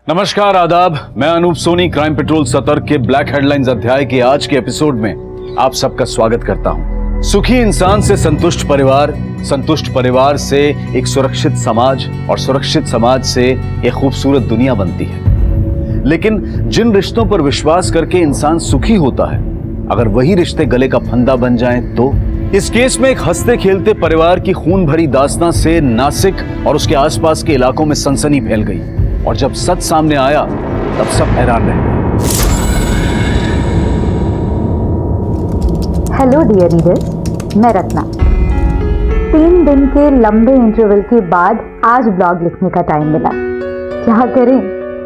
नमस्कार, आदाब। मैं अनूप सोनी क्राइम पेट्रोल सतर्क के ब्लैक हेडलाइंस अध्याय के आज के एपिसोड में आप सबका स्वागत करता हूं। सुखी इंसान से संतुष्ट परिवार से एक सुरक्षित समाज और सुरक्षित समाज से एक खूबसूरत दुनिया बनती है। लेकिन जिन रिश्तों पर विश्वास करके इंसान सुखी होता है, अगर वही रिश्ते गले का फंदा बन जाएं तो इस केस में एक हंसते खेलते परिवार की खून भरी दास्तां से नासिक और उसके आसपास के इलाकों में सनसनी फैल गई और जब सच सामने आया तब सब हैरान रह गए। हेलो डियर रीडर्स, मैं रत्ना। 3 दिन के लंबे इंटरवल के बाद आज ब्लॉग लिखने का टाइम मिला। क्या करें,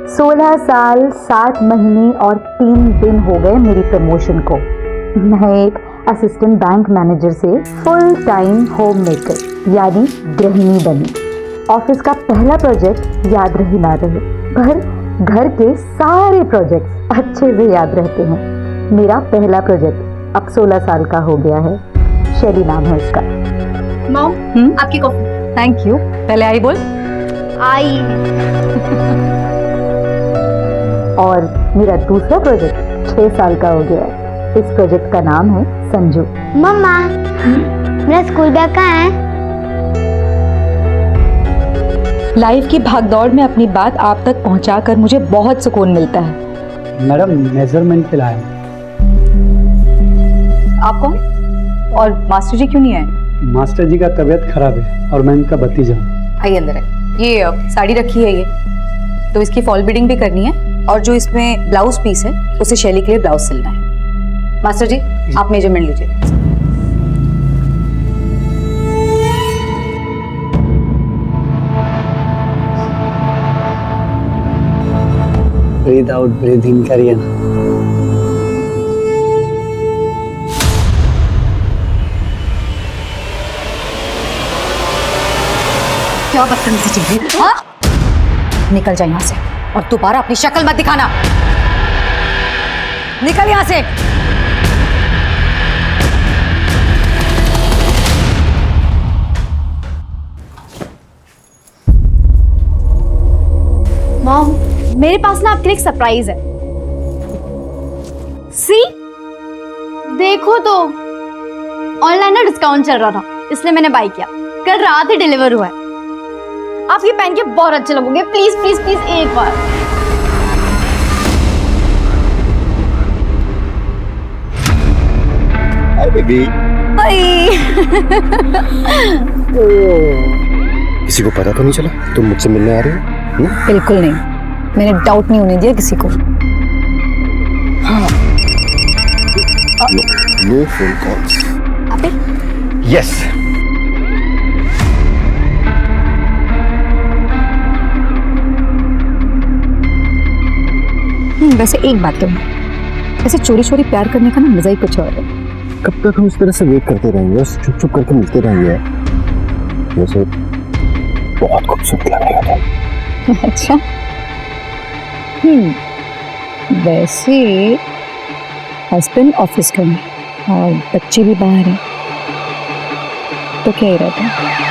16 साल 7 महीने और 3 दिन हो गए मेरी प्रमोशन को। मैं एक असिस्टेंट बैंक मैनेजर से फुल टाइम होम मेकर यानी गृहिणी बनी। ऑफिस का पहला प्रोजेक्ट याद रहे ना रहे, पर घर के सारे प्रोजेक्ट्स अच्छे से याद रहते हैं। मेरा पहला प्रोजेक्ट अब 16 साल का हो गया है। शैली नाम है उसका। मॉम, आपकी कॉफी। Thank you. पहले आई बोल। आई। और मेरा दूसरा प्रोजेक्ट 6 साल का हो गया है। इस प्रोजेक्ट का नाम है संजू। मम्मा, मेरा स्कूल बैग कहाँ है? लाइफ की भागदौड़ में अपनी बात आप तक पहुंचाकर मुझे बहुत सुकून मिलता है। मैडम, मेजरमेंट के लाए। आप कौन और मास्टर जी क्यों नहीं आए? मास्टर जी का तबीयत खराब है और मैं इनका भतीजा हूँ। आइए अंदर है। ये साड़ी रखी है, ये तो इसकी फॉल बीडिंग भी करनी है और जो इसमें ब्लाउज पीस है उसे शैली के लिए ब्लाउज सिलना है। मास्टर जी, आप मेजरमेंट लीजिए। ब्रीथ आउट ब्रीथ इन करिए ना। क्या बदतमीजी चीज है? हाँ? निकल जाए यहाँ से और दोबारा अपनी शक्ल मत दिखाना। निकल यहाँ से। मॉम, मेरे पास ना आपके लिए एक सरप्राइज है। सी, देखो तो ऑनलाइन ना डिस्काउंट चल रहा था, इसलिए मैंने बाय किया। कल रात ही डिलीवर हुआ है। आप ये पहन के बहुत अच्छे लगोगे। प्लीज प्लीज प्लीज एक बार। Hi baby. किसी को पता तो नहीं चला तुम मुझसे मिलने आ रही हो? बिल्कुल नहीं, मैंने डाउट नहीं होने दिया किसी को। No phone calls. यस। वैसे एक बात तो है, ऐसे चोरी चोरी प्यार करने का ना मजा ही कुछ और है। कब तक हम इस तरह से वेट करते रहेंगे, चुप चुप करके मिलते रहेंगे? वैसे बहुत खूबसूरत लग रहा था। अच्छा, वैसे हस्बैंड ऑफिस गए और बच्चे भी बाहर हैं, तो क्या ही रहता है।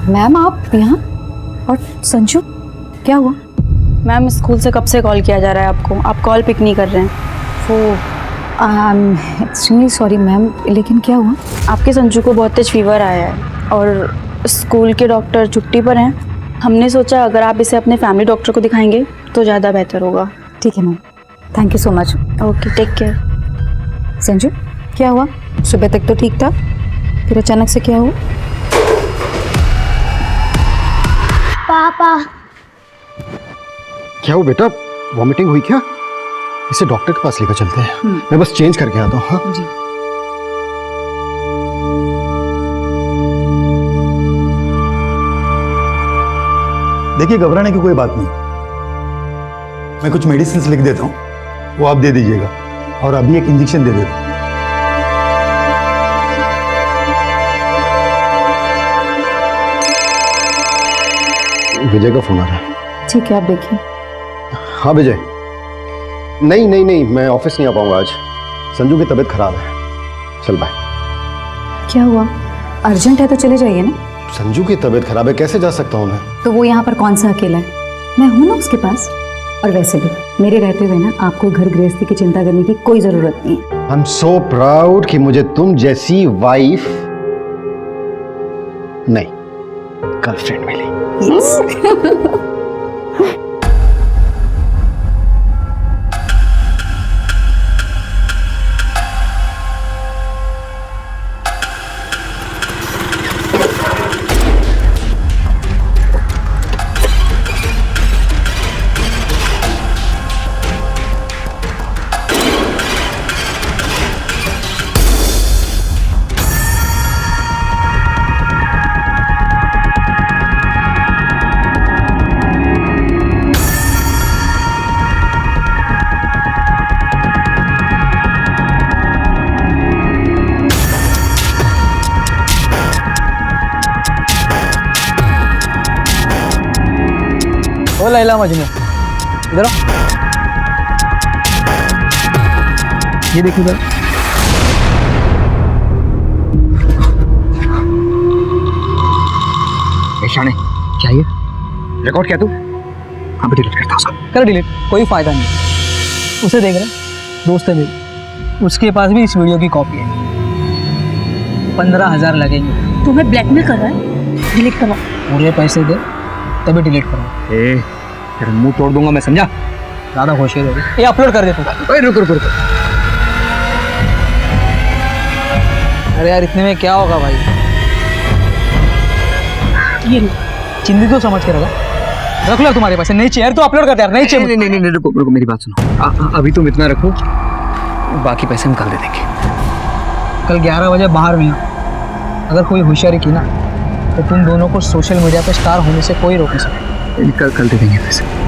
मैम, आप यहाँ और संजू, क्या हुआ? मैम, स्कूल से कब से कॉल किया जा रहा है आपको, आप कॉल पिक नहीं कर रहे हैं। वो एक्सट्रीमली सॉरी मैम, लेकिन क्या हुआ? आपके संजू को बहुत तेज फीवर आया है और स्कूल के डॉक्टर छुट्टी पर हैं। हमने सोचा अगर आप इसे अपने फैमिली डॉक्टर को दिखाएंगे तो ज़्यादा बेहतर होगा। ठीक है ma'am, thank you so much. Okay, take care. Sanju, क्या हुआ? सुबह तक तो ठीक था, फिर अचानक से क्या हुआ? पापा क्या हो बेटा, वॉमिटिंग हुई क्या? इसे डॉक्टर के पास लेकर चलते हैं। मैं बस चेंज करके आता हूँ। हाँ जी। देखिए, घबराने की कोई बात नहीं। मैं कुछ मेडिसिन लिख देता हूँ, वो आप दे दीजिएगा, और अभी एक इंजेक्शन दे देता हूँ। विजय का फोन आ रहा है। ठीक है, आप देखिए। हाँ विजय, नहीं, मैं ऑफिस नहीं आ पाऊंगा आज। संजू की तबीयत खराब है। चल बाय। क्या हुआ? अर्जेंट है तो चले जाइए ना। संजू की तबीयत खराब है, कैसे जा सकता हूँ मैं? तो वो यहाँ पर कौन सा अकेला है? मैं हूँ ना उसके पास। और वैसे भी मेरे रहते हुए ना आपको घर गृहस्थी की चिंता करने की कोई जरूरत नहीं है। आई एम सो प्राउड कि मुझे तुम जैसी वाइफ नहीं, गर्लफ्रेंड मिली। ओ लैला मजनू, इधर आओ। ये देखो इधर। शाने क्या ये रिकॉर्ड क्या तू? अभी डिलीट करता उसका। कर डिलीट, कोई फायदा नहीं। उसे देख रहा, दोस्त है मेरी, उसके पास भी इस वीडियो की कॉपी है। 15,000 लगेंगे। तुम्हें ब्लैकमेल कर रहा है? डिलीट करो। पूरे पैसे दे तभी डिलीट करो। ए तेरा मुंह तोड़ दूंगा मैं, समझा? ज़्यादा होशियार हो गई। ये अपलोड कर दे तू। ओए रुक। अरे यार इतने में क्या होगा भाई? ये चिंदी तो समझ के रख लो तुम्हारे पास नहीं चाहिए तो अपलोड कर दे यार। नहीं चाहिए। नहीं रुको मेरी बात सुनो। अभी तुम इतना रखो, बाकी पैसे हम कल दे देंगे। कल 11 बजे बाहर में अगर कोई होशियारी की ना तो तुम दोनों को सोशल मीडिया पे स्टार होने से कोई रोक नहीं सकता। कल दे देंगे पैसे।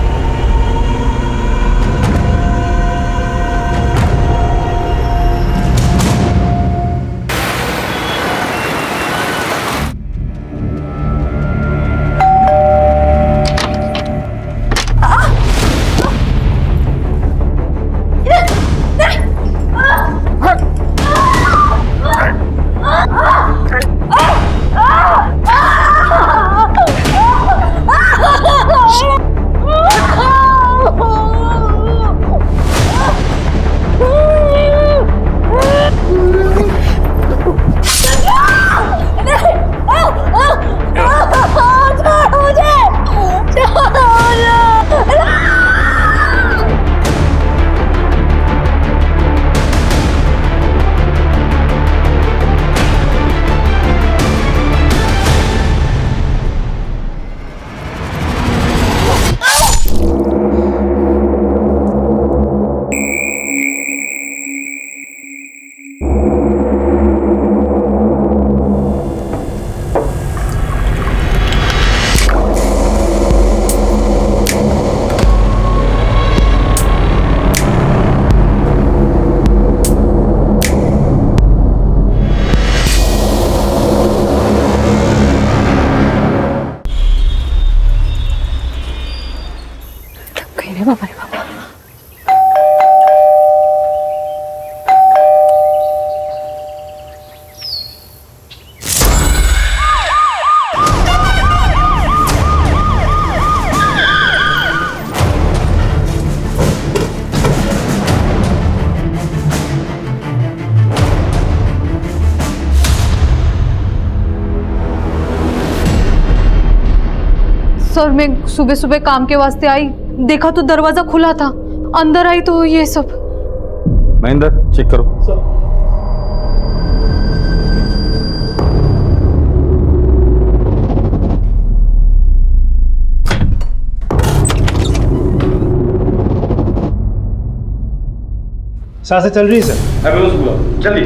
सर मैं सुबह सुबह काम के वास्ते आई, देखा तो दरवाजा खुला था, अंदर आई तो ये सब। महेंद्र चेक करो। सांसें चल रही है सर। एम्बुलेंस बुलाओ जल्दी।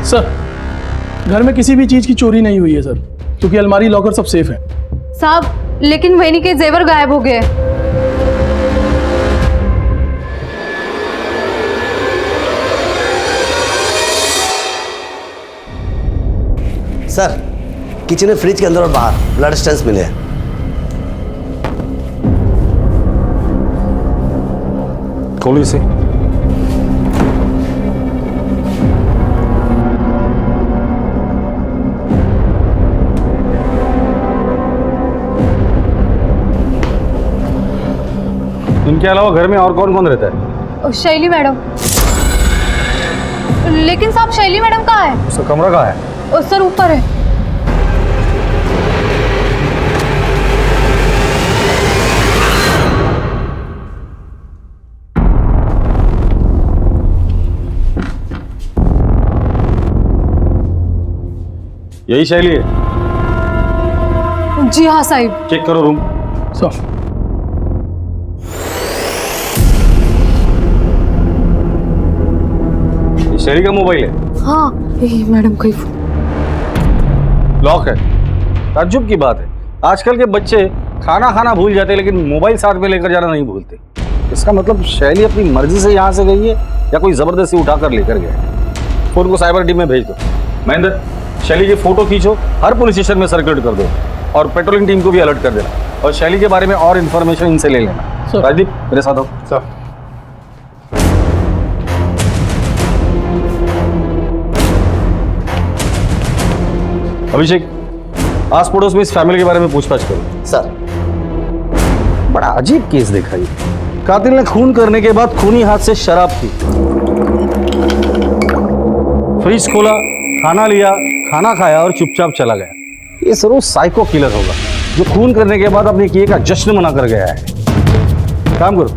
सर, घर में किसी भी चीज की चोरी नहीं हुई है सर, क्योंकि अलमारी लॉकर सब सेफ है। साहब लेकिन वहीनी के जेवर गायब हो गए। सर किचन में फ्रिज के अंदर और बाहर ब्लड स्टेंस मिले हैं। खोलो इसे। इनके अलावा घर में और कौन कौन रहता है? शैली मैडम। लेकिन साहब शैली मैडम कहाँ है? उसका कमरा कहाँ है? सर ऊपर है। यही शैली है? जी हाँ साहिब। चेक करो रूम। सर, ये शैली का मोबाइल है? हाँ मैडम कोई लॉक है। ताज्जुब की बात है, आजकल के बच्चे खाना खाना भूल जाते हैं लेकिन मोबाइल साथ में लेकर जाना नहीं भूलते। इसका मतलब शैली अपनी मर्जी से यहाँ से गई है या कोई जबरदस्ती उठाकर लेकर गया है। फोन को साइबर टीम में भेज दो। महेंद्र, शैली की फोटो खींचो, हर पुलिस स्टेशन में सर्कुलेट कर दो और पेट्रोलिंग टीम को भी अलर्ट कर देना और शैली के बारे में और इन्फॉर्मेशन इनसे ले लेना। राजदीप मेरे साथ आओ। सर अभिषेक, आस पड़ोस में इस फैमिली के बारे में पूछताछ करो। सर बड़ा अजीब केस देखा ये। कातिल ने खून करने के बाद खूनी हाथ से शराब पी, फ्रिज खोला, खाना लिया, खाना खाया और चुपचाप चला गया। ये जरूर साइको किलर होगा जो खून करने के बाद अपने किए का जश्न मना कर गया है। काम करो,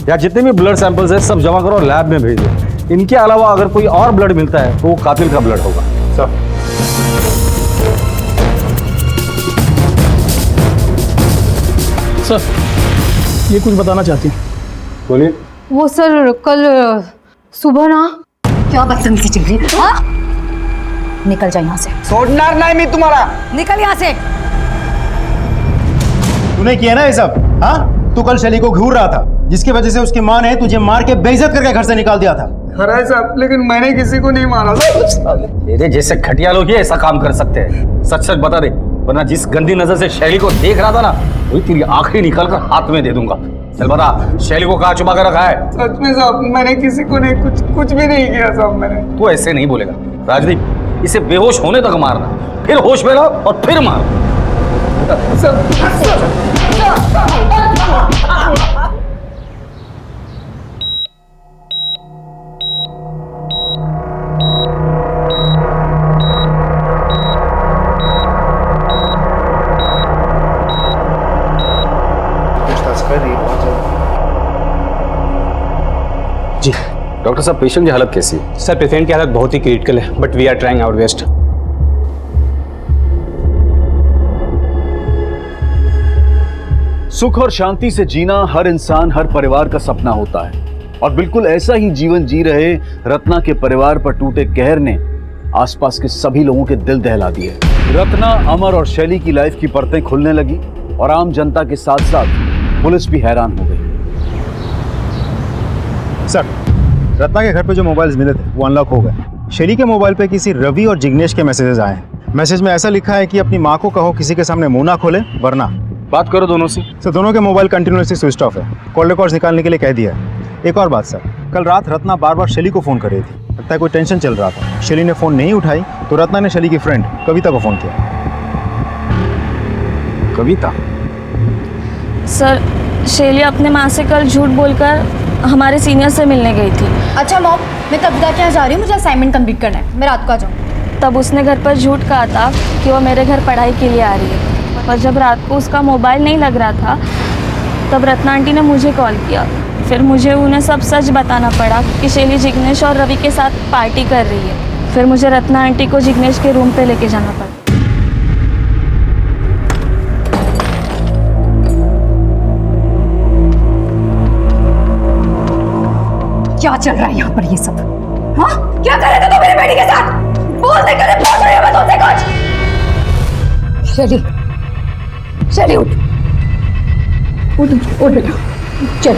या जितने भी ब्लड सैंपल्स है सब जमा करो और लैब में भेज दो। इनके अलावा अगर कोई और ब्लड मिलता है तो वो कातिल का ब्लड होगा। सर सर ये कुछ बताना चाहती हूँ। बोलिए। वो सर कल सुबह ना। क्या बदतमीजी चल रही है? हाँ? निकल जा यहाँ से। छोड़ना नहीं मैं तुम्हारा। निकल यहाँ से। तूने किया ना ये सब? हाँ, तू कल शैली को घूर रहा था जिसकी वजह से उसकी माँ ने तुझे मार के बेइज्जत करके घर से निकाल दिया था। खरा है साहब, लेकिन मैंने किसी को नहीं मारा। तेरे जैसे घटिया लोग ही ऐसा काम कर सकते हैं। सच सच बता दे, वरना जिस गंदी नजर से शैली को देख रहा था ना, वही तेरी आंखें निकाल कर हाथ में दे दूंगा। चल बता, शैली को कहाँ छुपा कर रखा है? सच में साहब, मैंने किसी को नहीं, कुछ भी नहीं किया साहब मैंने। तू ऐसे नहीं बोलेगा राजदीप, इसे बेहोश होने तक मारना, फिर होश में ला और फिर मार। जी डॉक्टर साहब, पेशेंट की हालत कैसी है? सर, पेशेंट की हालत बहुत ही क्रिटिकल है, but we are trying our best. सुख और शांति से जीना हर इंसान, हर परिवार का सपना होता है और बिल्कुल ऐसा ही जीवन जी रहे रत्ना के परिवार पर टूटे कहर ने आसपास के सभी लोगों के दिल दहला दिए। रत्ना, अमर और शैली की लाइफ की परतें खुलने लगी और आम जनता के साथ साथ पुलिस भी हैरान हो गई। सर, रत्ना के घर पे जो मोबाइल्स मिले थे वो अनलॉक हो गए। शैली के मोबाइल पे किसी रवि और जिग्नेश के मैसेजेस आए हैं। मैसेज में ऐसा लिखा है कि अपनी माँ को कहो किसी के सामने मुंह ना खोले वरना। बात करो दोनों से। सर, दोनों के मोबाइल कंटिन्यूसली स्विच ऑफ है। कॉल रिकॉर्ड्स निकालने के लिए कह दिया है। एक और बात सर, कल रात रत्ना बार बार शैली को फ़ोन कर रही थी। लगता है कोई टेंशन चल रहा था। शैली ने फ़ोन नहीं उठाई तो रत्ना ने शैली की फ्रेंड कविता को फ़ोन किया। कविता? सर, शैली अपने माँ से कल झूठ बोलकर हमारे सीनियर से मिलने गई थी। अच्छा मॉम, मैं कविता के यहाँ जा रही हूँ, मुझे असाइनमेंट कंप्लीट करना है, मैं रात को आ जाऊँ। तब उसने घर पर झूठ कहा था कि वो मेरे घर पढ़ाई के लिए आ रही है, और जब रात को उसका मोबाइल नहीं लग रहा था तब रत्ना आंटी ने मुझे कॉल किया। फिर मुझे उन्हें सब सच बताना पड़ा कि शैली जिग्नेश और रवि के साथ पार्टी कर रही है। फिर मुझे रत्ना आंटी को जिग्नेश के रूम पे लेके जाना पड़ा। क्या चल रहा है यहाँ पर ये सब? हाँ, क्या कर रहे थे तुम मेरी बेटी के साथ? बोल दे, करे पूछ रही हूँ मैं तुमसे कुछ। शैली, शैली उठ, उठ बेटा, चल।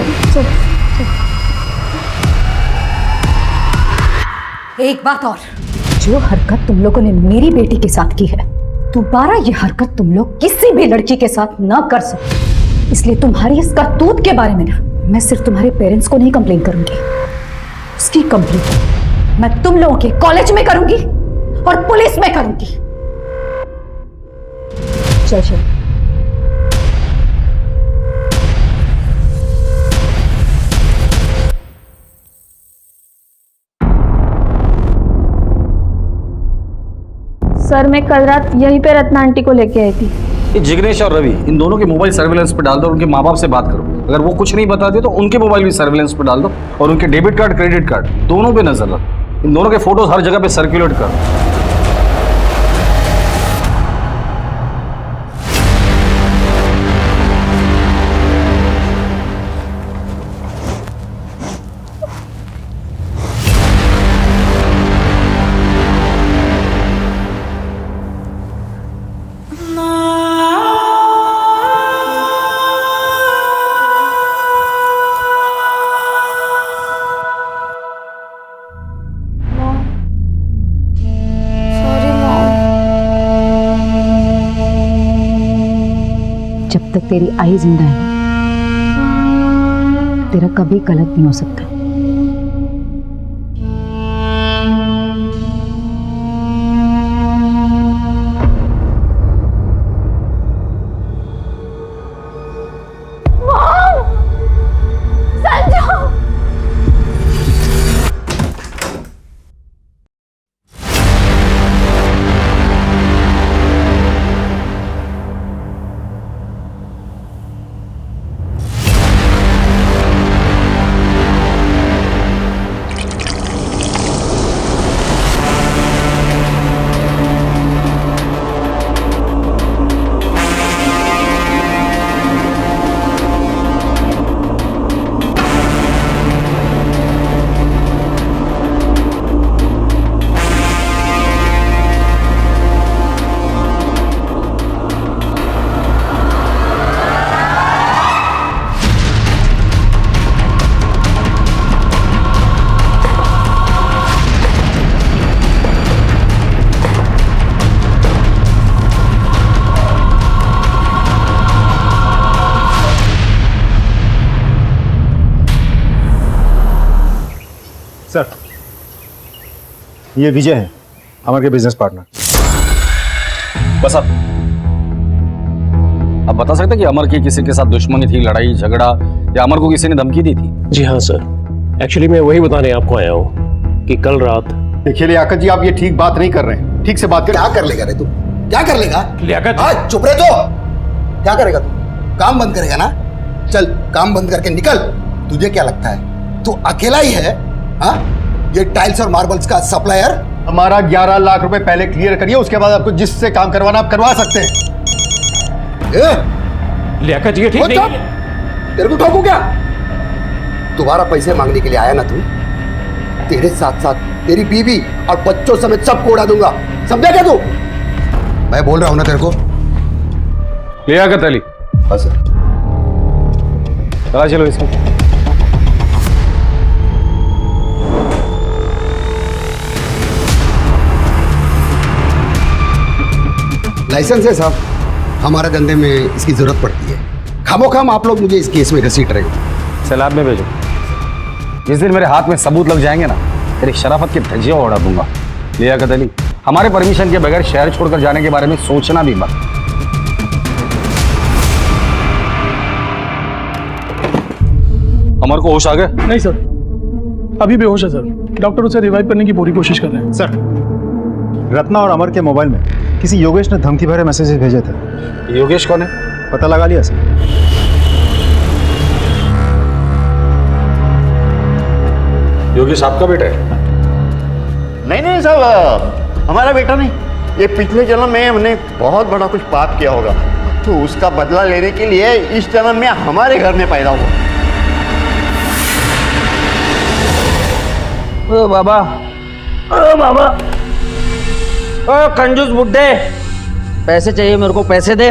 एक बात और, जो हरकत तुम लोगों ने मेरी बेटी के साथ की है, दोबारा ये हरकत तुम लोग किसी भी लड़की के साथ ना कर सको। इसलिए तुम्हारी इस करतूत के बारे में ना मैं सिर्फ तुम्हारे पेरेंट्स को नहीं कंप्लेन करूंगी, उसकी कंप्लेन मैं तुम लोगों के कॉलेज में करूंगी और पुलिस में करूंगी। चल चल। सर मैं कल रात यहीं पे रत्ना आंटी को लेके आई थी। ये जिग्नेश और रवि, इन दोनों के मोबाइल सर्विलेंस पे डाल दो और उनके माँ बाप से बात करो। अगर वो कुछ नहीं बताते तो उनके मोबाइल भी सर्विलेंस पे डाल दो और उनके डेबिट कार्ड, क्रेडिट कार्ड दोनों पे नजर रखो। इन दोनों के फोटोज हर जगह पे सर्कुलेट करो। जब तक तेरी आई जिंदा है तेरा कभी गलत नहीं हो सकता। सर, ये विजय है, हमारे बिजनेस पार्टनर। बस अब बता सकते कि अमर की किसी के साथ दुश्मनी थी, लड़ाई झगड़ा, या अमर को किसी ने धमकी दी थी? जी हाँ सर, एक्चुअली मैं वही बताने आपको आया हूँ कि कल रात। देखिए लियाकत जी, आप ये ठीक बात नहीं कर रहे हैं। ठीक से बात कर। क्या कर लेगा रे तू? क्या कर लेगा लियाकत? हाँ, चुप रहे तो। क्या करेगा तू? काम बंद करेगा ना? चल काम बंद करके निकल। तुझे क्या लगता है तू अकेला ही है? हाँ, ये टाइल्स और मार्बल्स का सप्लायर। हमारा 11 लाख रुपए पहले क्लियर करिए, उसके बाद आपको जिससे काम करवाना आप करवा सकते हैं। लियाकत जी, ये ठीक नहीं है। तेरे को ठोकू क्या? दोबारा पैसे मांगने के लिए आया ना तू, तेरे साथ साथ तेरी बीवी और बच्चों समेत सबको उड़ा दूंगा, समझा क्या तू? मैं बोल रहा हूं ना तेरे को। लियाकत अली, बस चला चलो इसको। लाइसेंस है साहब, हमारे धंधे में इसकी जरूरत पड़ती है। खामोखाम आप लोग मुझे इस केस में घसीट रहे हो। सैलाब में भेजो। जिस दिन मेरे हाथ में सबूत लग जाएंगे ना, तेरी शराफत की धज्जियां उड़ा दूंगा। लियाकत अली, हमारे परमिशन के बगैर शहर छोड़कर जाने के बारे में सोचना भी मत। अमर को होश आ गया? नहीं सर, अभी बेहोश है सर। डॉक्टर उसे रिवाइव करने की पूरी कोशिश कर रहे हैं। सर, रत्ना और अमर के मोबाइल में किसी योगेश ने धमकी भरे मैसेजेस भेजे थे। योगेश कौन है? पता लगा लिया सर? योगेश आपका बेटा है? नहीं साहब, हमारा बेटा नहीं। ये पिछले जन्म में हमने बहुत बड़ा कुछ पाप किया होगा, तो उसका बदला लेने के लिए इस जन्म में हमारे घर में पैदा हुआ। ओ बाबा, ओ बाबा, ओ कंजूस बुड्ढे, पैसे चाहिए मेरे को, पैसे दे,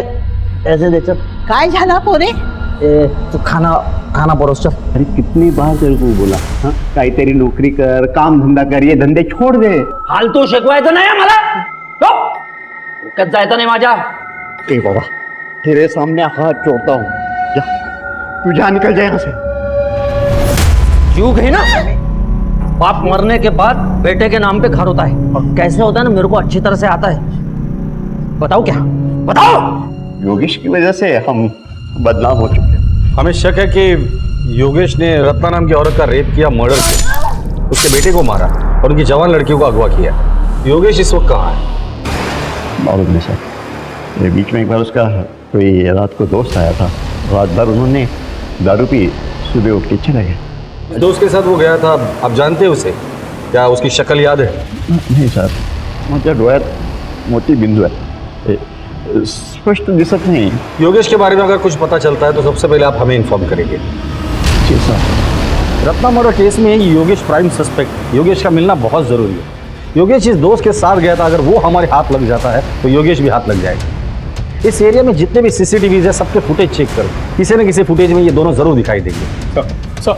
पैसे दे। चल काय झाला पोरे? तू खाना खाना परोस चल। अरे कितनी बार तेरे को बोला, हाँ काहीतरी नोकरी कर, काम धंदा कर, ये धंदे छोड़ दे. फालतू शिकवायचं नाही मला, कच जायचं नाही माझ्या. ए बाबा, तेरे सामने हाथ जोड़ता हूँ, जा तू जा, निकल जाए यहाँ से. क्यों गई ना, बाप मरने के बाद बेटे के नाम पे घर होता है, और कैसे होता है ना मेरे को अच्छी तरह से आता है. बताओ क्या, बताओ. योगेश की वजह से हम बदनाम हो चुके हैं. हमें शक है कि योगेश ने रत्ना नाम की औरत का रेप किया, मर्डर किया, उसके बेटे को मारा और उनकी जवान लड़कियों को अगवा किया. योगेश इस वक्त कहाँ है? मालूम नहीं सर. ये बीच में एक बार उसका कोई रात को दोस्त आया था, रात भर उन्होंने दारू पी, सुबह उठ के चले गए. दोस्त के साथ वो गया था, आप जानते हैं उसे? क्या उसकी शक्ल याद है? नहीं सर, माझ्या डोळ्यात मोठी बिंदू आहे, स्पष्ट दिसत नहीं. योगेश के बारे में अगर कुछ पता चलता है तो सबसे पहले आप हमें इन्फॉर्म करेंगे. जी सर. रत्ना मर्डर केस में योगेश प्राइम सस्पेक्ट. योगेश का मिलना बहुत जरूरी है. योगेश इस दोस्त के साथ गया था, अगर वो हमारे हाथ लग जाता है तो योगेश भी हाथ लग जाएगा. इस एरिया में जितने भी सीसीटीवीज है सबके फुटेज चेक करो, किसी न किसी फुटेज में ये दोनों जरूर दिखाई देंगे. सर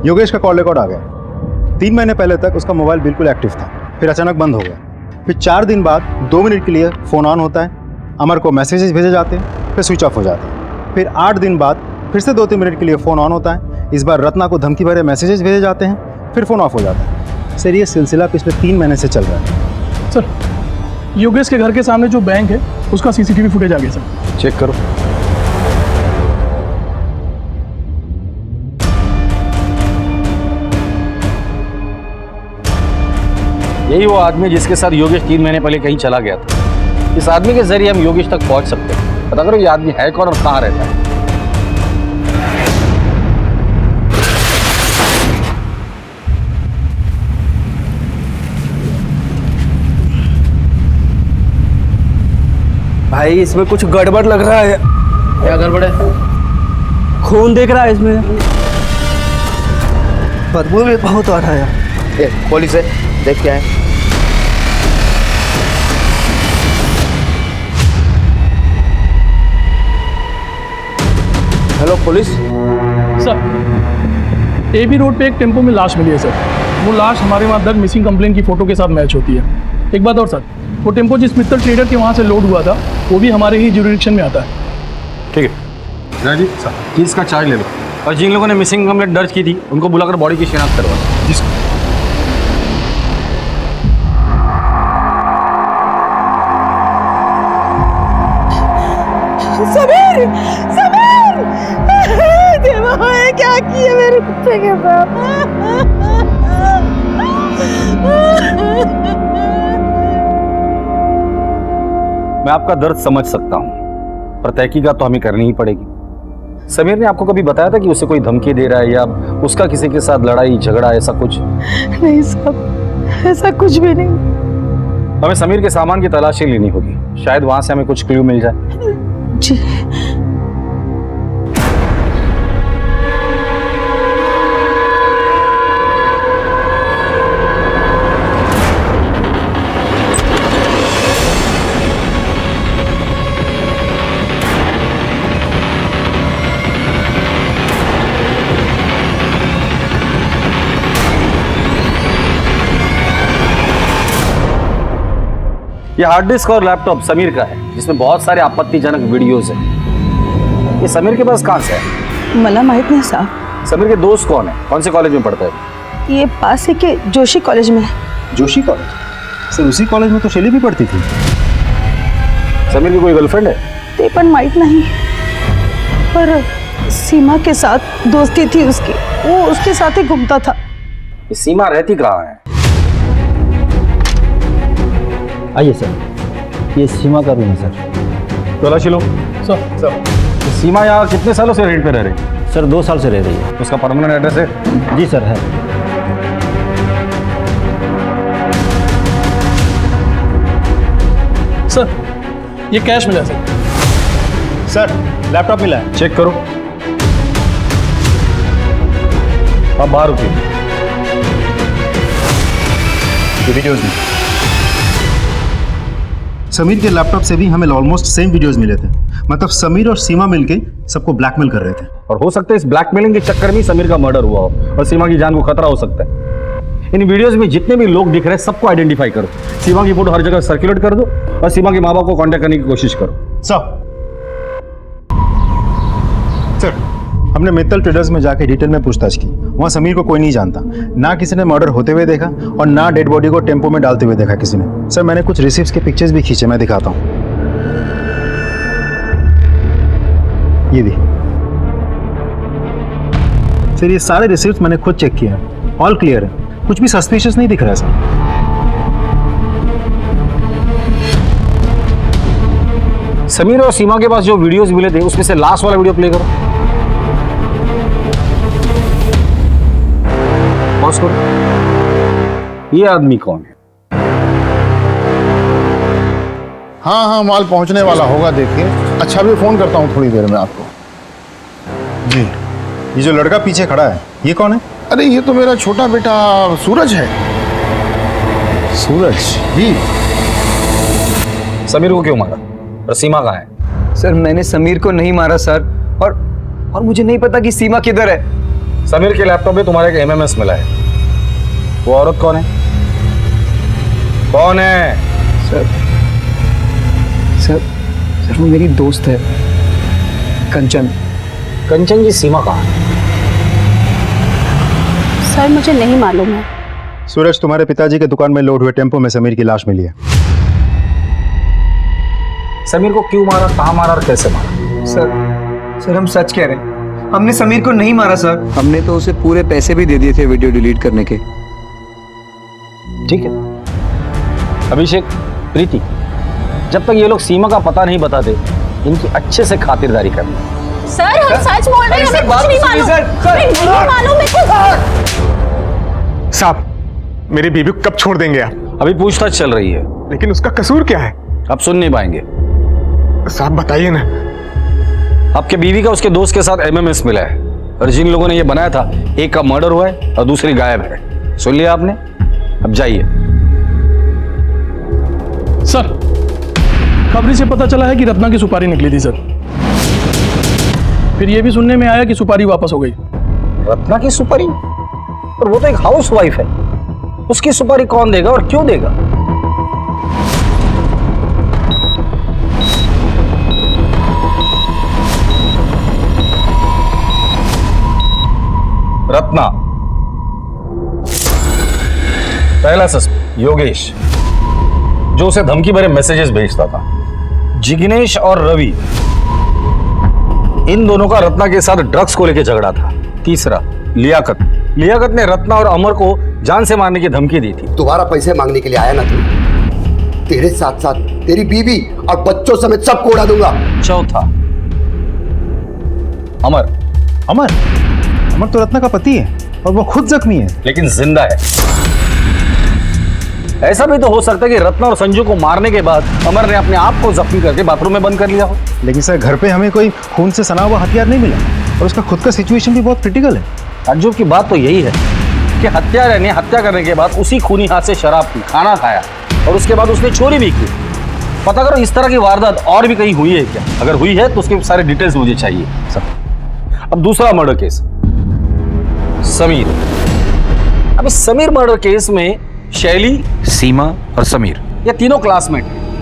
योगेश का कॉल रिकॉर्ड आ गया. 3 महीने पहले तक उसका मोबाइल बिल्कुल एक्टिव था, फिर अचानक बंद हो गया. फिर 4 दिन बाद 2 मिनट के लिए फ़ोन ऑन होता है, अमर को मैसेजेस भेजे जाते हैं, फिर स्विच ऑफ हो जाते हैं. फिर 8 दिन बाद फिर से 2-3 मिनट के लिए फ़ोन ऑन होता है. इस बार रत्ना को धमकी भरे मैसेजेस भेजे जाते हैं, फिर फ़ोन ऑफ हो जाता है. सर ये सिलसिला पिछले 3 महीने से चल रहा है. सर, योगेश के घर के सामने जो बैंक है उसका सीसीटीवी फुटेज आ गया सर. चेक करो. यही वो आदमी जिसके साथ योगेश 3 महीने पहले कहीं चला गया था. इस आदमी के जरिए हम योगेश तक पहुंच सकते हैं. पता करो ये आदमी है कौन और कहाँ रहता है. भाई इसमें कुछ गड़बड़ लग रहा है. क्या गड़बड़ है? खून देख रहा है इसमें, बदबू भी बहुत आ रहा है. पुलिस है, देख क्या है. Hello police. Sir, AB road पे एक टेम्पो में लाश मिली है सर. वो लाश हमारे वहाँ दर्ज मिसिंग कंप्लेन की फ़ोटो के साथ मैच होती है. एक बात और सर, वो टेम्पो जिस मित्तल ट्रेडर के वहाँ से लोड हुआ था वो भी हमारे ही जुरिडिक्शन में आता है. ठीक है राजीव सर, केस का चार्ज ले लो और जिन लोगों ने मिसिंग कंप्लेंट दर्ज की थी उनको बुलाकर बॉडी की शिनाख्त करवा. जी सर. समीर, समीर, देवा है क्या किया मेरे कुत्ते के साथ? मैं आपका दर्द समझ सकता हूँ, पर तहकीकात तो हमें करनी ही पड़ेगी. समीर ने आपको कभी बताया था कि उसे कोई धमकी दे रहा है या उसका किसी के साथ लड़ाई झगड़ा ऐसा कुछ? नहीं साहब, ऐसा कुछ भी नहीं. हमें समीर के सामान की तलाशी लेनी होगी, शायद वहां से हमें कुछ क्लू मिल जाए. जी. ये हार्ड डिस्क और लैपटॉप समीर का है, जिसमें बहुत सारे आपत्तिजनक वीडियोस हैं। ये समीर के पास कहाँ से है? मला माहित नहीं साहब। समीर के दोस्त कौन है? कौन से कॉलेज में पढ़ते हैं? ये पास ही के जोशी कॉलेज में है। जोशी कॉलेज? सर उसी कॉलेज में तो शैली भी पढ़ती थी। समीर की कोई गर्लफ्रेंड है? ते पण माहित नहीं, पर सीमा के साथ दोस्ती थी उसकी, वो उसके साथ ही घूमता था। ये सीमा रहती कहाँ है? आइए सर, ये सीमा का रूम है सर। तलाशी लो। सर सीमा यहाँ कितने सालों से रेंट पे रह रही है? सर 2 साल से रह रही है। उसका परमानेंट एड्रेस है? जी सर है। सर ये कैश मिला सर। सर लैपटॉप मिला है। चेक करो। आप बाहर रुकिए। ये वीडियोस भी। समीर के लैपटॉप से भी हमें ऑलमोस्ट सेम वीडियोस मिले थे। मतलब समीर और सीमा मिलके सबको ब्लैकमेल कर रहे थे। और हो सकता है इस ब्लैकमेलिंग के चक्कर में समीर का मर्डर हुआ हो और सीमा की जान को खतरा हो सकता है। इन वीडियोस में जितने भी लोग दिख रहे हैं सबको आइडेंटिफाई करो। सीमा की फोटो हर जगह सर्कुलेट कर दो और सीमा के माँ बाप को कांटेक्ट करने की कोशिश करो। सर हमने मित्तल ट्रेडर्स में जाके डिटेल में पूछताछ की। वहाँ समीर को कोई नहीं जानता, ना किसी ने मर्डर होते हुए देखा और ना डेड बॉडी को टेम्पो में डालते हुए देखा किसी ने। सर मैंने कुछ रिसिप्ट्स के पिक्चर्स भी खींचे, मैं दिखाता हूँ। ये भी सर, ये सारे रिसिप्ट्स मैंने खुद चेक किए हैं, ऑल क्लियर है, कुछ भी सस्पिशियस नहीं दिख रहा है सर। समीर और सीमा के पास जो वीडियोस मिले थे उसमें से लास्ट वाला वीडियो प्ले करो। पॉज करो। ये आदमी कौन है? हाँ माल पहुंचने वाला होगा, देखिए। अच्छा भी फोन करता हूँ थोड़ी देर में आपको। जी ये जो लड़का पीछे खड़ा है ये कौन है? अरे ये तो मेरा छोटा बेटा सूरज है। सूरज जी। समीर को क्यों मारा और सीमा कहाँ है? सर मैंने समीर को नहीं मारा सर, और मुझे नहीं पता कि सीमा किधर है। समीर के लैपटॉप में तुम्हारे एक एमएमएस मिला है। वो औरत कौन है? कौन है? सर वो मेरी दोस्त है, कंचन। कंचन जी, सीमा कहाँ है? सर मुझे नहीं मालूम है। सूरज तुम्हारे पिताजी के दुकान में लोड हुए टेम्पो में समीर की लाश मिली है। समीर को क्यों मारा, कहाँ मारा और कैसे मारा? सर हम सच कह रहे हैं, हमने समीर को नहीं मारा सर। हमने तो उसे पूरे पैसे भी दे दिए थे वीडियो डिलीट करने के। ठीक है अभिषेक, प्रीति, जब तक ये लोग सीमा का पता नहीं बताते इनकी अच्छे से खातिरदारी करनी। सर हम सच बोल रहे हैं, हमें कुछ नहीं मालूम। हमें नहीं मालूम मेरे को। साहब मेरी बीबी को कब छोड़ देंगे आप? अभी पूछताछ चल रही है। लेकिन उसका कसूर क्या है? आप सुन नहीं पाएंगे। साहब बताइए ना। आपके बीवी का उसके दोस्त के साथ एमएमएस मिला है और जिन लोगों ने ये बनाया था एक का मर्डर हुआ है और दूसरी गायब है। सुन लिया आपने? अब जाइए। सर खबरी से पता चला है कि रत्ना की सुपारी निकली थी सर। फिर ये भी सुनने में आया कि सुपारी वापस हो गई। रत्ना की सुपारी? और वो तो एक हाउस वाइफ है, उसकी सुपारी कौन देगा और क्यों देगा? रत्ना, पहला सस्पेक्ट योगेश, जो उसे धमकी भरे मैसेजेस भेजता था। जिग्नेश और रवि, इन दोनों का रत्ना के साथ ड्रग्स को लेकर झगड़ा था। तीसरा लियाकत, लियाकत ने रत्ना और अमर को जान से मारने की धमकी दी थी। दोबारा पैसे मांगने के लिए आया ना तू? तेरे साथ साथ तेरी बीवी और बच्चों समेत सबको उड़ा दूंगा। चौथा अमर। अमर? अमर तो रत्ना का पति है और वो खुद जख्मी है, लेकिन जिंदा है। ऐसा भी तो हो सकता है कि रत्ना और संजू को मारने के बाद अमर ने अपने आप को जख्मी करके बाथरूम में बंद कर लिया हो। लेकिन सर घर पे हमें कोई खून से सना हुआ हथियार नहीं मिला और उसका खुद का सिचुएशन भी बहुत क्रिटिकल है। ताज्जुब की बात तो यही है कि हत्यारे ने हत्या करने के बाद उसी खूनी हाथ से शराब पी, खाना खाया और उसके बाद उसने चोरी भी की। पता करो इस तरह की वारदात और भी कहीं हुई है क्या? अगर हुई है तो उसके सारे डिटेल्स मुझे चाहिए सब। अब दूसरा मर्डर केस, समीर। अब इस समीर मर्डर केस में शैली, सीमा और समीर ये तीनों क्लासमेट हैं।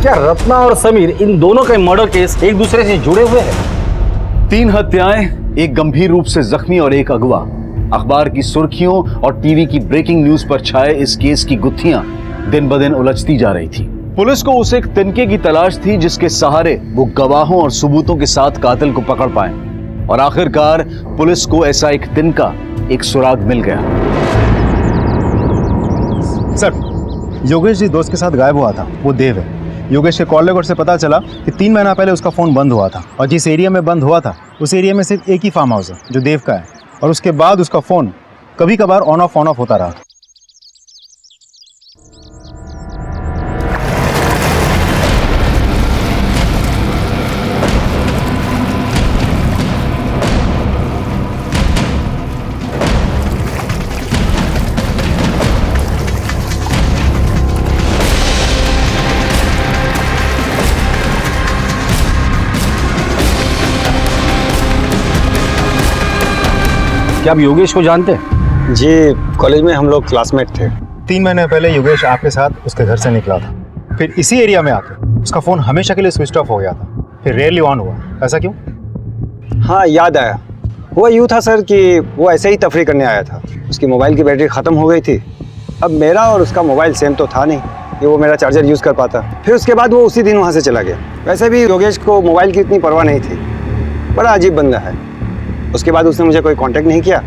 क्या रत्ना और समीर इन दोनों के मर्डर केस एक दूसरे से जुड़े हुए हैं? 3 हत्याएं, एक गंभीर रूप से जख्मी और एक अगवा। अखबार की सुर्खियों और टीवी की ब्रेकिंग न्यूज पर छाए इस केस की गुत्थियां दिन ब दिन उलझती जा रही थी। पुलिस को उस एक तिनके की तलाश थी जिसके सहारे वो गवाहों और सबूतों के साथ कातिल को पकड़ पाए, और आखिरकार पुलिस को ऐसा एक तिनका, एक सुराग मिल गया। सर, योगेश जी दोस्त के साथ गायब हुआ था, वो देव है। योगेश के कॉल रिकॉर्ड से पता चला कि 3 महीना पहले उसका फ़ोन बंद हुआ था, और जिस एरिया में बंद हुआ था उस एरिया में सिर्फ एक ही फार्म हाउस है जो देव का है, और उसके बाद उसका फ़ोन कभी कभार ऑन ऑफ होता रहा। क्या आप योगेश को जानते हैं? जी, कॉलेज में हम लोग क्लासमेट थे। 3 महीने पहले योगेश आपके साथ उसके घर से निकला था, फिर इसी एरिया में आकर उसका फ़ोन हमेशा के लिए स्विच ऑफ हो गया था, फिर रेयरली ऑन हुआ। ऐसा क्यों? हाँ, याद आया। हुआ यूँ था सर कि वो ऐसे ही तफरी करने आया था, उसकी मोबाइल की बैटरी ख़त्म हो गई थी। अब मेरा और उसका मोबाइल सेम तो था नहीं कि वो मेरा चार्जर यूज़ कर पाता। फिर उसके बाद वो उसी दिन वहाँ से चला गया। वैसे भी योगेश को मोबाइल की इतनी परवाह नहीं थी, बड़ा अजीब बंदा है। उसके बाद उसने मुझे कोई कांटेक्ट नहीं किया।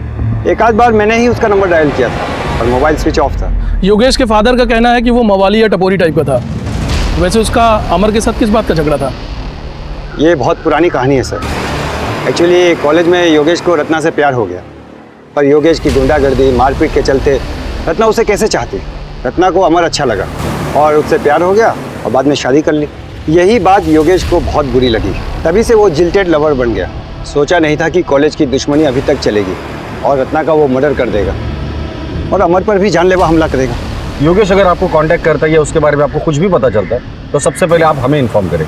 एक आध बार मैंने ही उसका नंबर डायल किया था और मोबाइल स्विच ऑफ था। योगेश के फादर का कहना है कि वो मवाली या टपोरी टाइप का था। वैसे उसका अमर के साथ किस बात का झगड़ा था? ये बहुत पुरानी कहानी है सर। एक्चुअली कॉलेज में योगेश को रत्ना से प्यार हो गया, पर योगेश की गुंडागर्दी, मारपीट के चलते रत्ना उसे कैसे चाहती। रत्ना को अमर अच्छा लगा और उससे प्यार हो गया और बाद में शादी कर ली। यही बात योगेश को बहुत बुरी लगी, तभी से वो जिल्टेड लवर बन गया। सोचा नहीं था कि कॉलेज की दुश्मनी अभी तक चलेगी और रत्ना का वो मर्डर कर देगा और अमर पर भी जानलेवा हमला करेगा। योगेश अगर आपको कांटेक्ट करता है या उसके बारे में आपको कुछ भी पता चलता है तो सबसे पहले आप हमें इन्फॉर्म करें।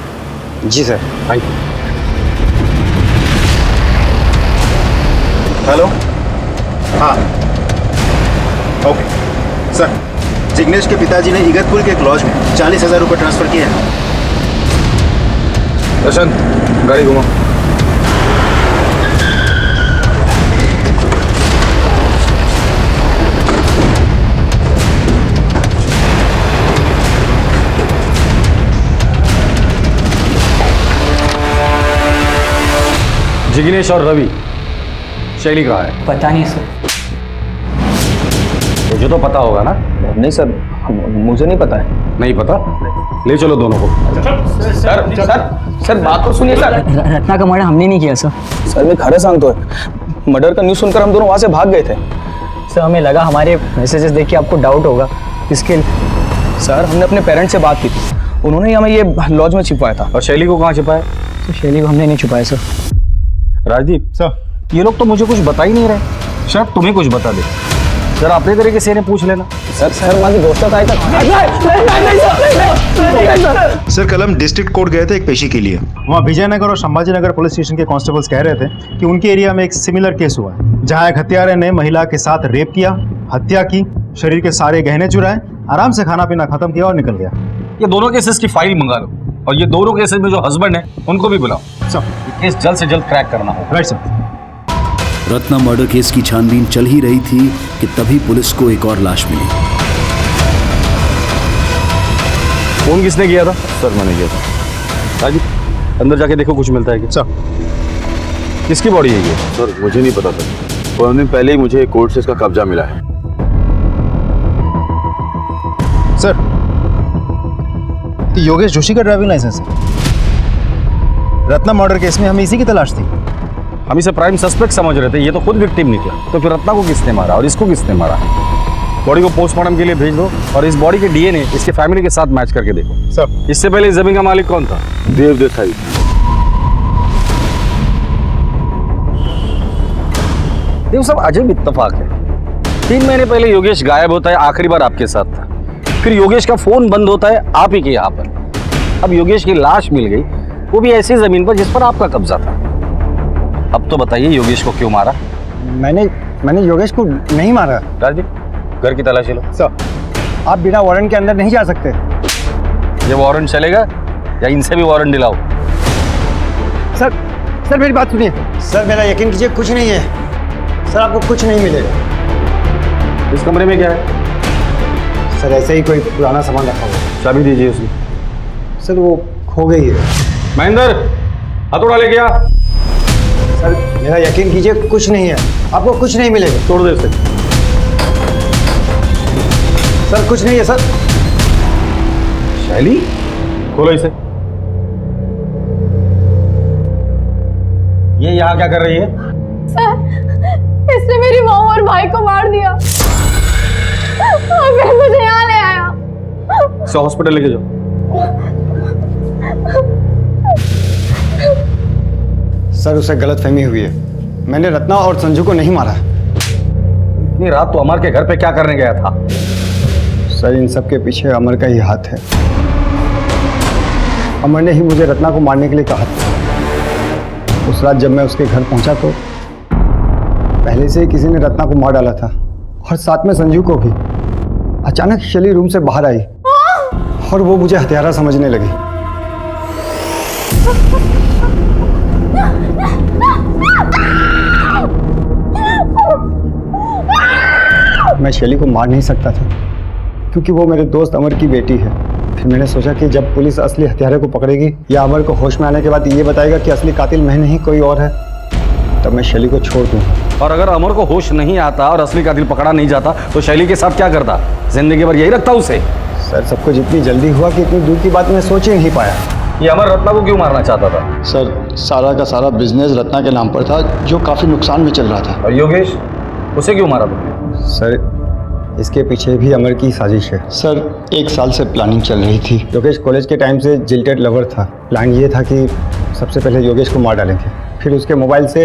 जी सर। Thank you. हेलो। हाँ, ओके सर। जिग्नेश के पिताजी ने इगतपुर के एक लॉज में 40,000 रुपये ट्रांसफर किए हैं। प्रशांत, गाड़ी घुमा। जिग्नेश और रवि, शैली कहाँ है? पता नहीं सर। तुझे तो पता होगा ना? नहीं सर, मुझे नहीं पता है। नहीं पता? ले चलो दोनों को। सर सर सर बात तो सुनिए सर। रत्ना का मर्डर हमने नहीं किया सर। सर मैं खड़े सांग तो है। मर्डर का न्यूज़ सुनकर हम दोनों वहाँ से भाग गए थे। सर हमें लगा हमारे मैसेजेस देख के आपको डाउट होगा, इसके सर हमने अपने पेरेंट्स से बात की थी, उन्होंने ही हमें ये लॉज में छिपाया था। और शैली को कहाँ छिपाया? तो शैली को हमने नहीं छुपाया सर। राजदीप सर, ये लोग तो मुझे कुछ बता ही नहीं रहे। शायद तुम्हें कुछ बता दे। सर अपने तरीके से इन्हें पूछ लेना। सर हमारे दोस्तों का सर कल हम डिस्ट्रिक्ट कोर्ट गए थे एक पेशी के लिए। वहाँ विजयनगर और संभाजी नगर पुलिस स्टेशन के कांस्टेबल्स कह रहे थे कि उनके एरिया में एक सिमिलर केस हुआ है, जहाँ एक हत्यारे ने महिला के साथ रेप किया, हत्या की, शरीर के सारे गहने चुराए, आराम से खाना पीना खत्म किया और निकल गया। ये दोनों केसेस की फाइल मंगा लो और ये दोनों केसेस में जो हस्बैंड है उनको भी बुलाओ। सर केस जल्द से जल्द क्रैक करना होगा। Right sir. Ratna murder case की छानबीन चल ही रही थी कि तभी पुलिस को एक और लाश मिली। फोन किसने किया था? सर मैंने किया था। राजीव, अंदर जाके देखो कुछ मिलता है क्या? सर किसकी बॉडी है ये? सर मुझे नहीं पता था, 15 दिन पहले ही मुझे कोर्ट से इसका कब्जा मिला है। सर योगेश जोशी का ड्राइविंग लाइसेंस है। रत्ना मर्डर केस में हमें इसी की तलाश थी। हम इसे प्राइम सस्पेक्ट समझ रहे थे, ये तो खुद विक्टिम निकला। तो फिर रत्ना को किसने मारा और इसको किसने मारा? बॉडी को पोस्टमार्टम के लिए भेज दो और इस बॉडी के डीएनए इसके फैमिली के साथ मैच करके देखो। सर इससे पहले इस जमीन का मालिक कौन था? देव देसाई। ये सब अजब इत्तेफाक है। 3 महीने पहले योगेश गायब होता है, आखिरी बार आपके साथ था। फिर योगेश का फोन बंद होता है आप ही के यहाँ पर। अब योगेश की लाश मिल गई, वो भी ऐसी जमीन पर जिस पर आपका कब्जा था। अब तो बताइए योगेश को क्यों मारा? मैंने योगेश को नहीं मारा। राजदीप, घर की तलाशी लो। सर आप बिना वारंट के अंदर नहीं जा सकते। जब वारंट चलेगा या इनसे भी वारंट दिलाओ। सर सर मेरी बात सुनिए सर, मेरा यकीन कीजिए कुछ नहीं है सर, आपको कुछ नहीं मिलेगा। इस कमरे में क्या है? सर ऐसे ही कोई पुराना सामान रखा हुआ है। चाबी दीजिए उसकी। सर वो खो गई है। महेंद्र, हथौड़ा लेके आ। सर मेरा यकीन कीजिए कुछ नहीं है, आपको कुछ नहीं मिलेगा। तोड़ दे इसे। सर कुछ नहीं है सर। शैली, खोलो इसे। ये यहाँ क्या कर रही है? सर इसने मेरी माँ और भाई को मार दिया और फिर मुझे यहाँ ले आया। इसे हॉस्पिटल लेके जाओ। सर उसे गलतफहमी हुई है, मैंने रत्ना और संजू को नहीं मारा। इतनी रात तो अमर के घर पे क्या करने गया था? सर इन सब के पीछे अमर का ही हाथ है। अमर ने ही मुझे रत्ना को मारने के लिए कहा था। उस रात जब मैं उसके घर पहुंचा तो पहले से ही किसी ने रत्ना को मार डाला था और साथ में संजू को भी। अचानक शैली रूम से बाहर आई और वो मुझे हत्यारा समझने लगी। मैं शैली को मार नहीं सकता था क्योंकि वो मेरे दोस्त अमर की बेटी है। फिर मैंने सोचा कि जब पुलिस असली हत्यारे को पकड़ेगी या अमर को होश में आने के बाद ये बताएगा कि असली कातिल मैं नहीं कोई और है, तब मैं शैली को छोड़ दूंगा। और अगर अमर को होश नहीं आता और असली कातिल पकड़ा नहीं जाता तो शैली के साथ क्या करता? जिंदगी भर यही रखता उसे? सर सब कुछ इतनी जल्दी हुआ कि इतनी दूर की बात मैं सोच ही नहीं पाया। ये अमर रत्ना को क्यों मारना चाहता था? सर सारा का सारा बिजनेस रत्ना के नाम पर था जो काफी नुकसान में चल रहा था। और योगेश, उसे क्यों मारा तुमने? सर इसके पीछे भी अमर की साजिश है। सर 1 साल से प्लानिंग चल रही थी। योगेश कॉलेज के टाइम से जिल्टेड लवर था। प्लान ये था कि सबसे पहले योगेश को मार डालेंगे, फिर उसके मोबाइल से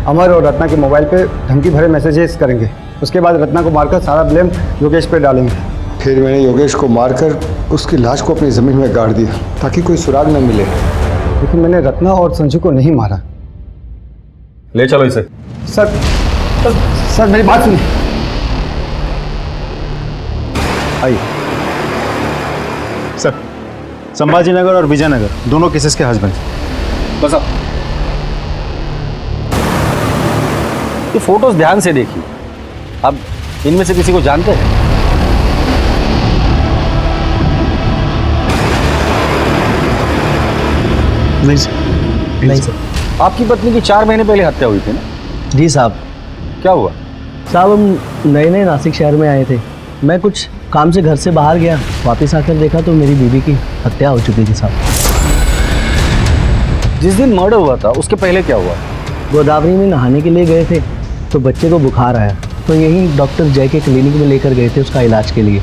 अमर और रत्ना के मोबाइल पे धमकी भरे मैसेजेस करेंगे, उसके बाद रत्ना को मारकर सारा ब्लेम योगेश पे डालेंगे। फिर मैंने योगेश को मारकर उसकी लाश को अपनी ज़मीन में गाड़ दिया ताकि कोई सुराग न मिले। लेकिन मैंने रत्ना और संजू को नहीं मारा। ले चलो इसे। सर मेरी बात सुनिए। आइए सर, संभाजीनगर और विजयनगर दोनों केसेस के हस्बैंड। बस अब ये फोटोज ध्यान से देखिए। अब इनमें से किसी को जानते हैं? नहीं सर। नहीं सर। आपकी पत्नी की 4 महीने पहले हत्या हुई थी ना? जी साहब। क्या हुआ? साहब हम नए नए नासिक शहर में आए थे। मैं कुछ काम से घर से बाहर गया, वापस आकर देखा तो मेरी बीवी की हत्या हो चुकी थी साहब। जिस दिन मर्डर हुआ था उसके पहले क्या हुआ? गोदावरी में नहाने के लिए गए थे तो बच्चे को बुखार आया, तो यहीं डॉक्टर जय के क्लिनिक में लेकर गए थे उसका इलाज के लिए,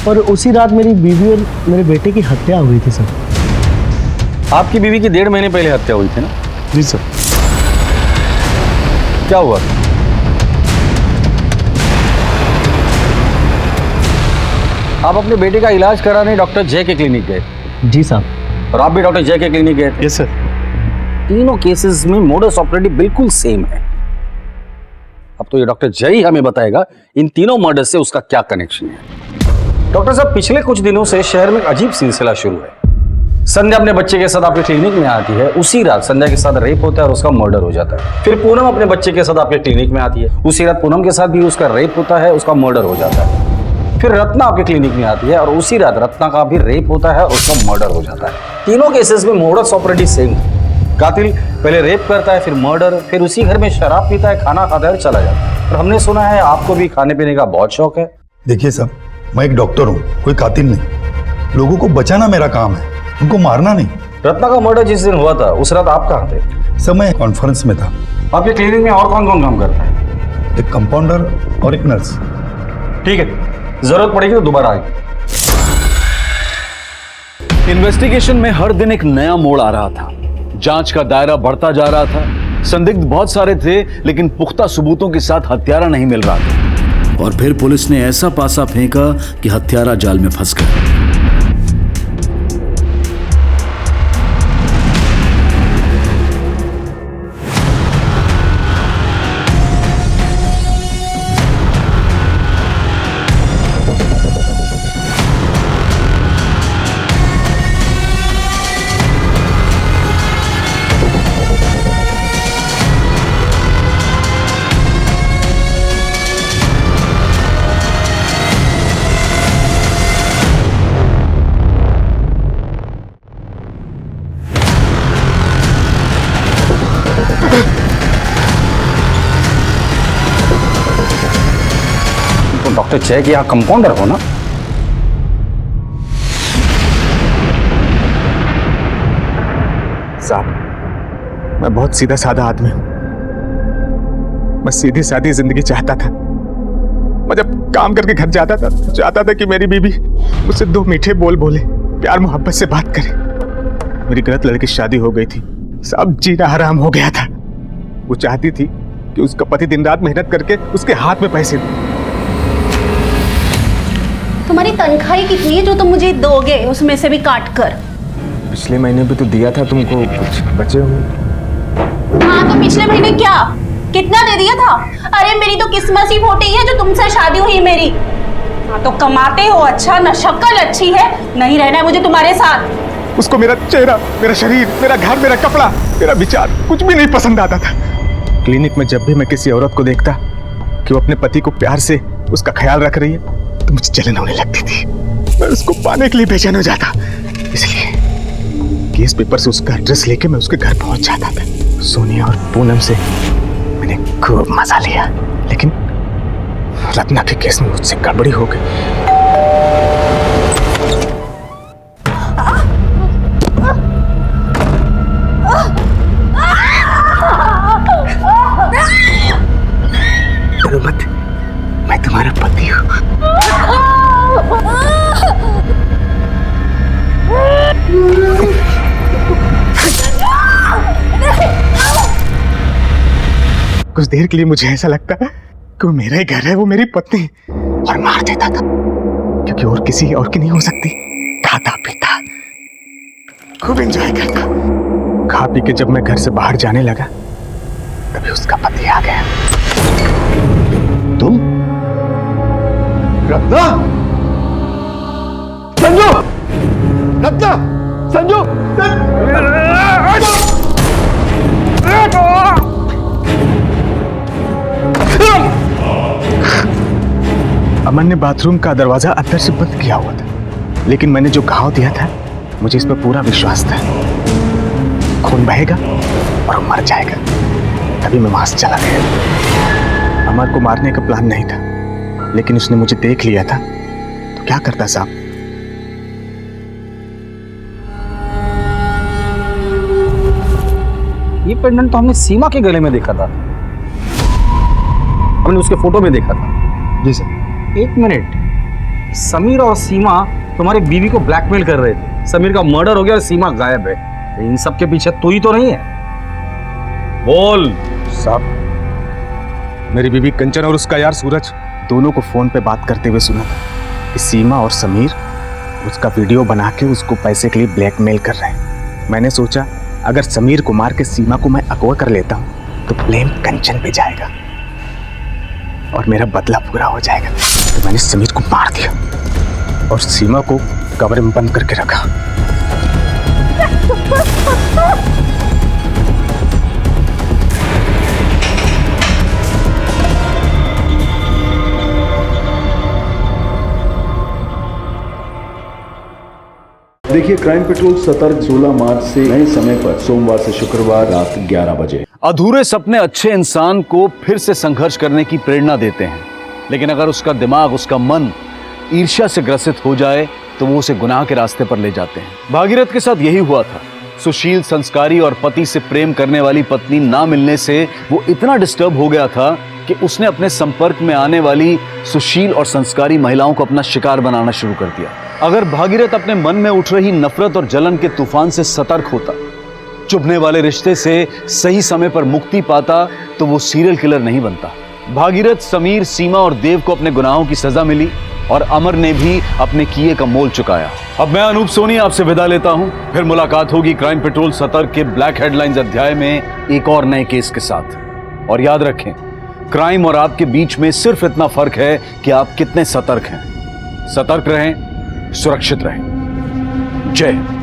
और उसी रात मेरी बीवी और मेरे बेटे की हत्या हुई थी सर। आपकी बीवी की 1.5 महीने पहले हत्या हुई थी ना? जी सर। क्या हुआ? आप अपने बेटे का इलाज कराने डॉक्टर जय के क्लिनिक गए? जी साहब। और आप भी डॉक्टर जय के क्लिनिक गए? Yes sir. तीनों केसेस में मोडस ऑपरेंडी बिल्कुल सेम है। अब तो ये डॉक्टर जय ही हमें बताएगा इन तीनों मर्डर से उसका क्या कनेक्शन है। डॉक्टर साहब, पिछले कुछ दिनों से शहर में एक अजीब सिलसिला शुरू है। संध्या अपने बच्चे के साथ आपके क्लिनिक में आती है, उसी रात संध्या के साथ रेप होता है और उसका मर्डर हो जाता है। फिर पूनम अपने बच्चे के साथ आपके क्लिनिक में आती है, उसी रात पूनम के साथ भी उसका रेप होता है, उसका मर्डर हो जाता है। फिर रत्ना आपके क्लिनिक में आती है और उसी रात रत्ना का भी रेप होता है और उसका मर्डर हो जाता है। तीनों केसेस में मोडस ऑपरेंडी सेम है। कातिल पहले रेप करता है, फिर मर्डर, फिर उसी घर में शराब पीता है, खाना खाता है और चला जाता है। और हमने सुना है आपको भी खाने पीने का बहुत शौक है। देखिए साहब, मैं एक डॉक्टर हूँ, कोई कातिल नहीं। लोगों को बचाना मेरा काम है, उनको मारना नहीं। रत्ना का मर्डर जिस दिन हुआ था उस रात आप कहाँ थे? सर मैं कॉन्फ्रेंस में था। आपके क्लिनिक में और कौन कौन काम करता है? एक कंपाउंडर और एक नर्स। ठीक है, जरूरत पड़ेगी तो दोबारा आएगी। इन्वेस्टिगेशन में हर दिन एक नया मोड़ आ रहा था। जांच का दायरा बढ़ता जा रहा था। संदिग्ध बहुत सारे थे लेकिन पुख्ता सबूतों के साथ हत्यारा नहीं मिल रहा था। और फिर पुलिस ने ऐसा पासा फेंका कि हत्यारा जाल में फंस गया। डॉक्टर जय के यहाँ कंपाउंडर हो ना? साहब, मैं बहुत सीधा साधा आदमी हूँ। मैं सीधी सादी जिंदगी चाहता था। मैं जब काम करके घर जाता था तो चाहता था कि मेरी बीबी मुझसे 2 मीठे बोल बोले, प्यार मोहब्बत से बात करे। मेरी गलत लड़की शादी हो गई थी, सब जीना हराम हो गया था। वो चाहती थी कि उसका पति दिन रात मेहनत करके उसके हाथ में पैसे दे। तुम्हारी तनख्वाही कितनी है जो तुम मुझे दोगे, उसमें से भी काट कर? पिछले महीने भी तो दिया था तुमको, कुछ बचे होंगे। हाँ तो पिछले महीने क्या कितना दे दिया था? अरे मेरी तो किस्मत ही फूटी है जो तुमसे शादी हुई मेरी। हाँ तो कमाते हो अच्छा, न शक्ल अच्छी है, नहीं रहना है मुझे तुम्हारे साथ। उसको मेरा चेहरा, मेरा शरीर, मेरा घर, मेरा कपड़ा, मेरा विचार कुछ भी नहीं पसंद आता था। क्लिनिक में जब भी मैं किसी औरत को देखता कि वो अपने पति को प्यार से उसका ख्याल रख रही है तो मुझे जलन होने लगती थी। मैं उसको पाने के लिए बेचैन हो जाता, इसलिए केस पेपर से उसका एड्रेस लेके मैं उसके घर पहुंच जाता था। सोनिया और पूनम से मैंने खूब मजा लिया, लेकिन रत्ना के केस में मुझसे गड़बड़ी हो गई। डरो मत, मैं तुम्हारा पति हूँ। कुछ देर के लिए मुझे ऐसा लगता कि वो मेरा ही घर है, वो मेरी पत्नी, और मार देता था क्योंकि और किसी और की नहीं हो सकती। खाता पीता खूब एंजॉय करता। खा पी के जब मैं घर से बाहर जाने लगा तभी उसका पति आ गया। तुम? रत्ना? संजू! रत्ना! संजू! अमन ने बाथरूम का दरवाजा अंदर से बंद किया हुआ था, लेकिन मैंने जो घाव दिया था मुझे इस पर पूरा विश्वास था। खून बहेगा और वो मर जाएगा। तभी मैं वहां से चला गया। अमर को मारने का प्लान नहीं था, लेकिन उसने मुझे देख लिया था तो क्या करता साहब? ये पेंडेंट तो हमने सीमा के गले में देखा था, हमने उसके फोटो में देखा था। जी सर। 1 मिनट, समीर और सीमा तुम्हारी बीवी को ब्लैकमेल कर रहे थे। समीर का मर्डर हो गया और सीमा गायब है। इन सब के पीछे तू ही तो नहीं है? बोल। साहब, मेरी बीवी कंचन और उसका यार सूरज दोनों को फोन पे बात करते हुए सुना था कि सीमा और समीर उसका वीडियो बना के उसको पैसे के लिए ब्लैकमेल कर रहे हैं। मैंने सोचा अगर समीर को मार के सीमा को मैं अगवा कर लेता हूं तो ब्लेम कंचन पे जाएगा और मेरा बदला पूरा हो जाएगा। तो मैंने समीर को मार दिया और सीमा को कमरे में बंद करके रखा। देखिए क्राइम पेट्रोल सतर्क 16 मार्च से नए समय पर सोमवार से शुक्रवार रात 11 बजे। अधूरे सपने अच्छे इंसान को फिर से संघर्ष करने की प्रेरणा देते हैं, लेकिन अगर उसका दिमाग, उसका मन ईर्ष्या से ग्रसित हो जाए तो वो उसे गुनाह के रास्ते पर ले जाते हैं। भागीरथ के साथ यही हुआ था। सुशील, संस्कारी और पति से प्रेम करने वाली पत्नी ना मिलने से वो इतना डिस्टर्ब हो गया था कि उसने अपने संपर्क में आने वाली सुशील और संस्कारी महिलाओं को अपना शिकार बनाना शुरू कर दिया। अगर भागीरथ अपने मन में उठ रही नफरत और जलन के तूफान से सतर्क होता, चुभने वाले रिश्ते से सही समय पर मुक्ति पाता, तो वो सीरियल किलर नहीं बनता। भागीरथ, समीर, सीमा और देव को अपने गुनाहों की सजा मिली और अमर ने भी अपने किए का मोल चुकाया। अब मैं अनूप सोनी आपसे विदा लेता हूं। फिर मुलाकात होगी क्राइम पेट्रोल सतर्क के ब्लैक हेडलाइंस अध्याय में एक और नए केस के साथ। और याद रखें, क्राइम और आपके बीच में सिर्फ इतना फर्क है कि आप कितने सतर्क हैं। सतर्क रहें, सुरक्षित रहें। जय हिंद।